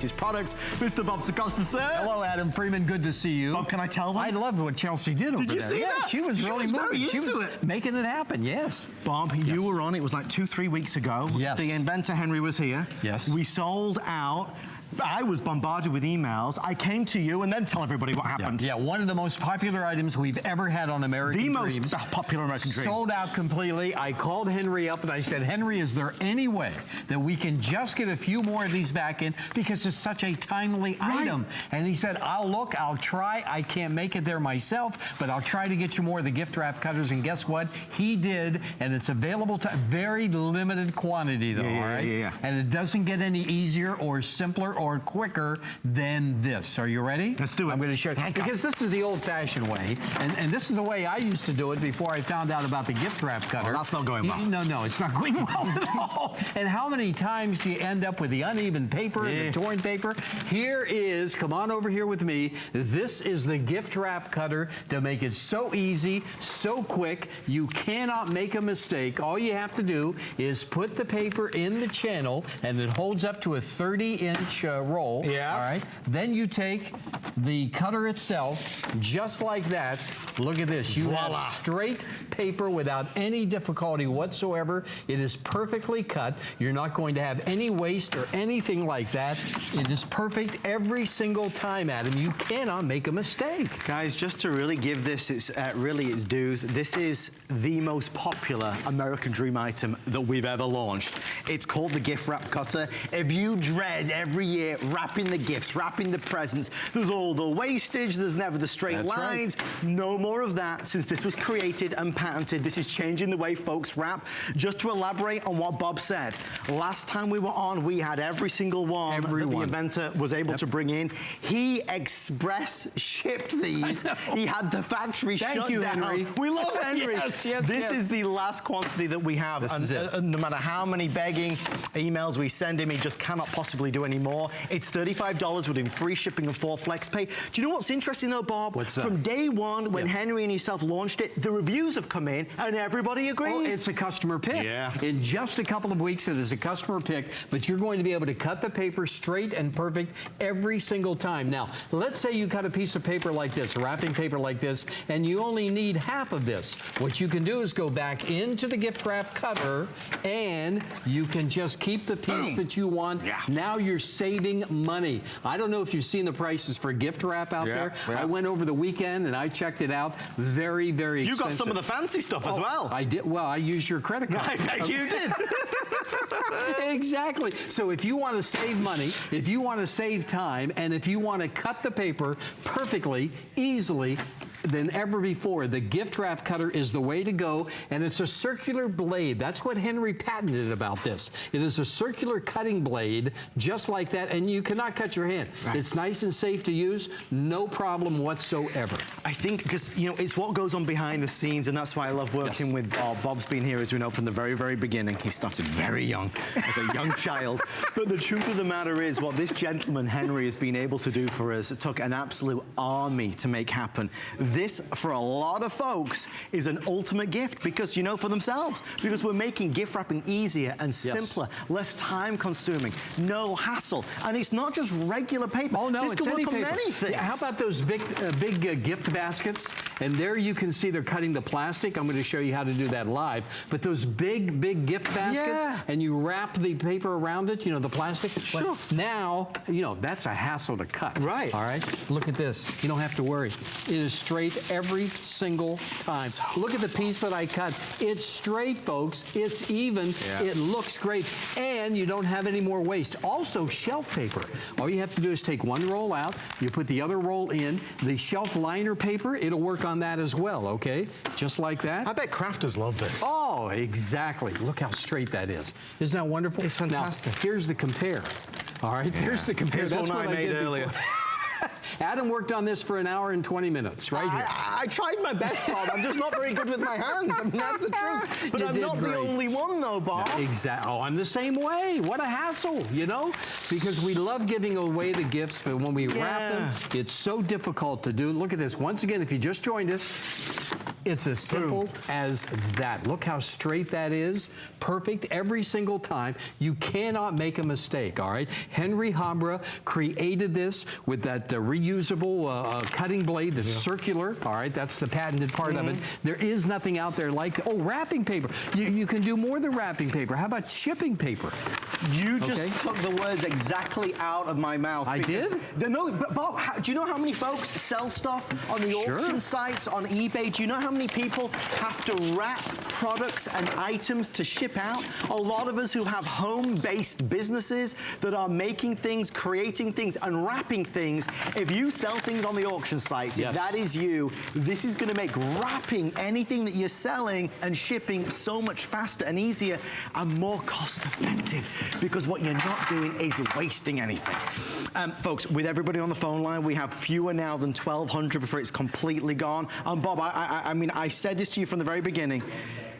latest products. Mr. Bob Acosta, sir. Hello, Adam Freeman. Good to see you. Bob, can I tell them? I loved what Chelsea did over there. Did you see that? She was really moving. She was making it happen, yes. Bob, you were on, it was like 2-3 weeks ago. Yes. The inventor, Henry, was here. Yes. We sold out. I was bombarded with emails. I came to you and then tell everybody what happened. Yeah, one of the most popular items we've ever had on American Dreams. The most popular American Dream. Sold out completely. I called Henry up and I said, Henry, is there any way that we can just get a few more of these back in because it's such a timely item? And he said, I'll look, I'll try. I can't make it there myself, but I'll try to get you more of the gift wrap cutters. And guess what? He did, and it's available to very limited quantity though, all right? And it doesn't get any easier or simpler or quicker than this. Are you ready? Let's do it. I'm going to show you. Because this is the old-fashioned way, and this is the way I used to do it before I found out about the gift wrap cutter. Oh, that's not going well. No, it's not going well at all. And how many times do you end up with the uneven paper and the torn paper? Here is, come on over here with me, this is the gift wrap cutter to make it so easy, so quick, you cannot make a mistake. All you have to do is put the paper in the channel, and it holds up to a 30-inch roll. Yeah. All right. Then you take the cutter itself, just like that. Look at this. You have straight paper without any difficulty whatsoever. It is perfectly cut. You're not going to have any waste or anything like that. It is perfect every single time, Adam. You cannot make a mistake. Guys, just to really give this its dues, this is the most popular American Dream item that we've ever launched. It's called the gift wrap cutter. If you dread every year wrapping the gifts, wrapping the presents, there's all the wastage, there's never the straight lines. No more of that. Since this was created and patented, this is changing the way folks wrap. Just to elaborate on what Bob said, last time we were on, we had every single one that the inventor was able to bring in. He express shipped these. He had the factory shut down. Henry. We love Henry. This is the last quantity that we have. And no matter how many begging emails we send him, he just cannot possibly do any more. It's $35 within free shipping and 4 flex pay. Do you know what's interesting though, Bob? What's that? From day one, when Henry and yourself launched it, the reviews have come in and everybody agrees. Oh, it's a customer pick. In just a couple of weeks, it is a customer pick, but you're going to be able to cut the paper straight and perfect every single time. Now, let's say you cut a piece of paper like this, wrapping paper like this, and you only need half of this. What you can do is go back into the gift wrap cutter and you can just keep the piece that you want. Now you're saving money. I don't know if you've seen the prices for gift wrap out there. I went over the weekend and I checked it out. Very, very expensive. You got some of the fancy stuff as well. I did. Well, I used your credit card. I bet you did. Exactly. So if you want to save money, if you want to save time, and if you want to cut the paper perfectly, easily, than ever before, the gift wrap cutter is the way to go, and it's a circular blade. That's what Henry patented about this. It is a circular cutting blade, just like that, and you cannot cut your hand. It's nice and safe to use, no problem whatsoever. I think because, you know, it's what goes on behind the scenes, and that's why I love working with Bob. Bob's been here, as we know, from the very, very beginning. He started very young, as a young child. But the truth of the matter is, what this gentleman, Henry, has been able to do for us, it took an absolute army to make happen. This, for a lot of folks, is an ultimate gift because, you know, for themselves, because we're making gift wrapping easier and simpler, less time consuming, no hassle. And it's not just regular paper. Oh, no, this can work on many things. Yeah, how about those big gift baskets? And there you can see they're cutting the plastic. I'm going to show you how to do that live. But those big gift baskets, and you wrap the paper around it, you know, the plastic. Sure. But now, you know, that's a hassle to cut. Right. All right. Look at this. You don't have to worry. It is straight every single time. Look at the piece that I cut. It's straight, folks. It's even. It looks great. And you don't have any more waste. Also, shelf paper. All you have to do is take one roll out. You put the other roll in. The shelf liner paper, it'll work on that as well, okay? Just like that. I bet crafters love this. Oh, exactly. Look how straight that is. Isn't that wonderful? It's fantastic. Now, here's the compare. All right, here's the compare. That's what I made earlier. Adam worked on this for 1 hour and 20 minutes, right here. I tried my best, Bob. I'm just not very good with my hands. I mean, that's the truth. But I'm not the only one, though, Bob. Exactly. Oh, I'm the same way. What a hassle, you know? Because we love giving away the gifts, but when we wrap them, it's so difficult to do. Look at this. Once again, if you just joined us, It's as simple as that. Look how straight that is. Perfect every single time. You cannot make a mistake, all right? Henry Habra created this with that reusable cutting blade that's circular, all right? That's the patented part of it. There is nothing out there like, oh, wrapping paper. You can do more than wrapping paper. How about shipping paper? You just took the words exactly out of my mouth. I did? No, but Bob, do you know how many folks sell stuff on the auction sites, on eBay? Do you know how many people have to wrap products and items to ship out? A lot of us who have home-based businesses that are making things, creating things, unwrapping things. If you sell things on the auction sites, if that is you, this is going to make wrapping anything that you're selling and shipping so much faster and easier and more cost-effective, because what you're not doing is wasting anything. Folks, with everybody on the phone line, we have fewer now than 1,200 before it's completely gone. Bob, I mean, I said this to you from the very beginning.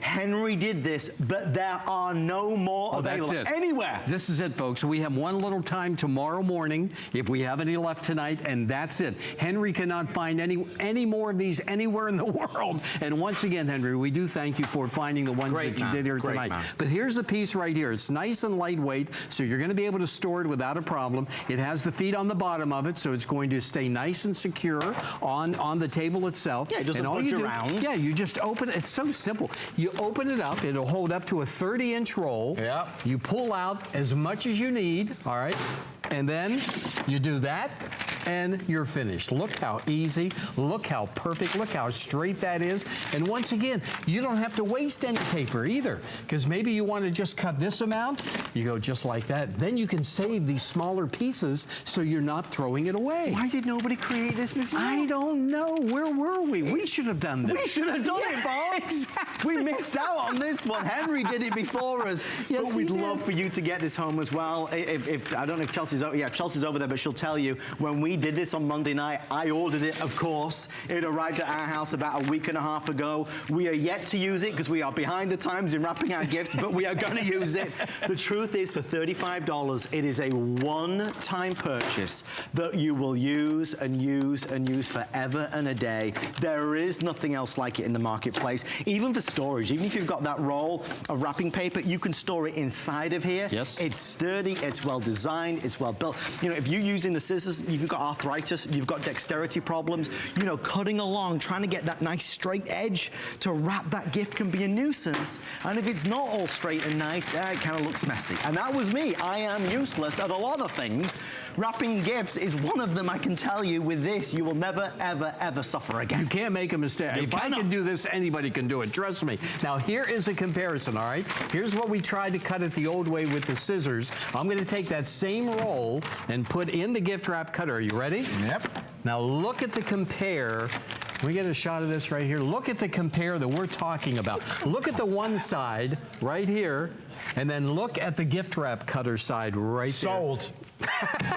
Henry did this, but there are no more available anywhere. This is it, folks. We have one little time tomorrow morning, if we have any left tonight, and that's it. Henry cannot find any more of these anywhere in the world. And once again, Henry, we do thank you for finding the ones that you did here tonight. But here's the piece right here. It's nice and lightweight, so you're going to be able to store it without a problem. It has the feet on the bottom of it, so it's going to stay nice and secure on the table itself. Yeah, it doesn't budge around. Yeah, you just open it. It's so simple. You open it up. It'll hold up to a 30-inch roll. Yeah. You pull out as much as you need, all right? And then you do that, and you're finished. Look how easy, look how perfect, look how straight that is. And once again, you don't have to waste any paper either, because maybe you want to just cut this amount. You go just like that. Then you can save these smaller pieces so you're not throwing it away. Why did nobody create this before? I don't know. Where were we? We should have done this. We should have done it, Bob. Exactly. We missed out on this one. Henry did it before us. Yes, but we'd love for you to get this home as well. If I don't know if Chelsea's over. Yeah, Chelsea's over there, but she'll tell you when we did this on Monday night, I ordered it, of course. It arrived at our house about a week and a half ago. We are yet to use it because we are behind the times in wrapping our gifts, but we are going to use it. The truth is, for $35, it is a one-time purchase that you will use and use and use forever and a day. There is nothing else like it in the marketplace. Even for storage, even if you've got that roll of wrapping paper, you can store it inside of here. Yes. It's sturdy, it's well designed, it's well built. You know, if you're using the scissors, if you've got arthritis, you've got dexterity problems, you know, cutting along, trying to get that nice straight edge to wrap that gift can be a nuisance. And if it's not all straight and nice, it kind of looks messy. And that was me. I am useless at a lot of things. Wrapping gifts is one of them, I can tell you. With this, you will never, ever, ever suffer again. You can't make a mistake. If I can do this, anybody can do it. Trust me. Now, here is a comparison, all right? Here's what we tried to cut it the old way with the scissors. I'm going to take that same roll and put in the gift wrap cutter. Are you ready? Yep. Now, look at the compare. Can we get a shot of this right here? Look at the compare that we're talking about. Look at the one side right here, and then look at the gift wrap cutter side right there. Sold.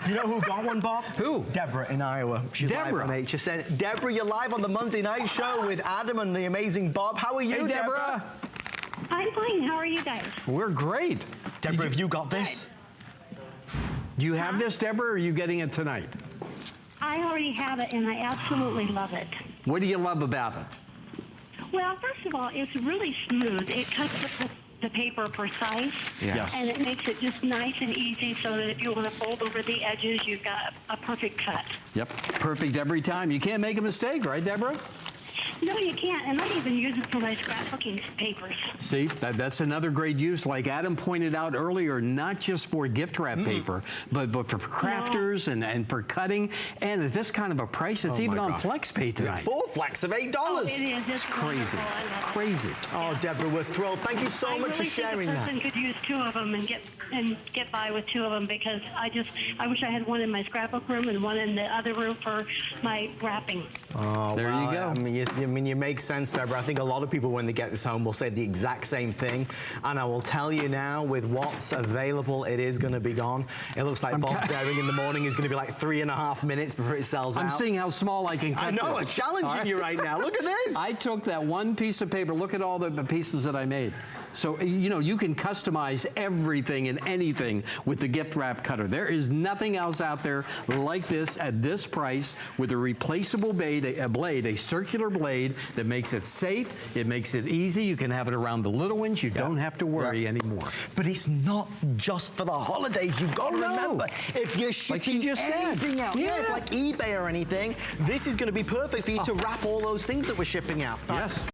You know who got one, Bob? Who? Deborah in Iowa. She's live on HSN. Deborah, you're live on the Monday night show with Adam and the amazing Bob. How are you, hey, Deborah? I'm fine. How are you guys? We're great. Deborah, have you got this? Do you have this, Deborah, or are you getting it tonight? I already have it, and I absolutely love it. What do you love about it? Well, first of all, it's really smooth. It cuts the paper precise, and it makes it just nice and easy so that if you want to fold over the edges, you've got a perfect cut. Yep, perfect every time. You can't make a mistake, right, Deborah? No, you can't, and I even use it for my scrapbooking papers. See, that's another great use. Like Adam pointed out earlier, not just for gift wrap paper, but for crafters and for cutting. And at this kind of a price, it's even on FlexPay tonight. Full flex of $8. Oh, it is. It's crazy. Crazy. Oh, Deborah, we're thrilled. Thank you so much for sharing that. I really think a person could use two of them and get by with two of them, because I wish I had one in my scrapbook room and one in the other room for my wrapping. Oh, there you go. I mean, you make sense, Deborah. I think a lot of people, when they get this home, will say the exact same thing. And I will tell you now, with what's available, it is going to be gone. It looks like Bob's airing in the morning is going to be like 3.5 minutes before it sells out. I'm seeing how small I can cut this. I know, I'm challenging you right now. Look at this. I took that one piece of paper. Look at all the pieces that I made. So, you know, you can customize everything and anything with the gift wrap cutter. There is nothing else out there like this at this price with a replaceable blade, a circular blade that makes it safe, it makes it easy. You can have it around the little ones. You don't have to worry anymore. But it's not just for the holidays. You've got to remember, if you're shipping anything out, if like eBay or anything, this is going to be perfect for you to wrap all those things that we're shipping out. Yes.